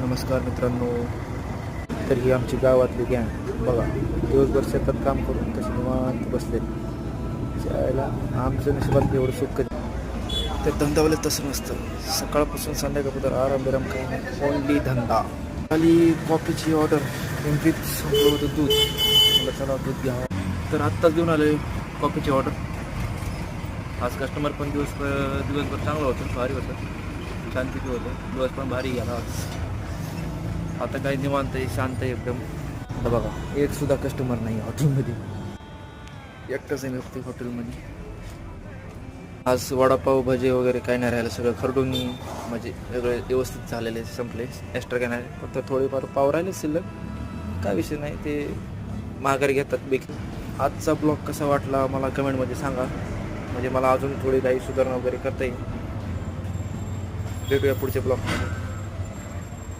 नमस्कार मित्रांनो. तर ही आमची गावातली गँग बघा, दिवसभर शेतात काम करून तसे निवांत बसले. त्यावेळेला आमचं नशिबात एवढं सुख कधी तर धंदावाले तसं नसतं. सकाळपासून संध्याकाळपर्यंत आराम बिराम काही नाही, ओनली धंदा. खाली कॉफीची ऑर्डर नेमकीच संपलं होतं दूध. मला चला दूध घ्यावं, तर आत्ताच घेऊन आले कॉफीची ऑर्डर. आज कस्टमर पण दिवसभर चांगलं होतं, भारी होतं, शांतपैकी होतं, दिवस पण भारी गेला आज. आता काही निवांत आहे, शांत आहे एकदम. आता बघा, एक सुद्धा कस्टमर नाही हॉटेलमध्ये, एकटाच आहे मी हॉटेलमध्ये. आज वडापाव भजे वगैरे काही नाही राहिलं, सगळं खरडून म्हणजे सगळे व्यवस्थित झालेले, संपले, एक्स्ट्रा काय नाही. फक्त थोडेफार पाव राहिले शिल्लक, काय विषय नाही, ते माघारी घेतात बेकी. आजचा ब्लॉग कसा वाटला मला कमेंटमध्ये सांगा, म्हणजे मला अजून थोडी काही सुधारणा वगैरे करता येईल. भेटूया पुढच्या ब्लॉगमध्ये.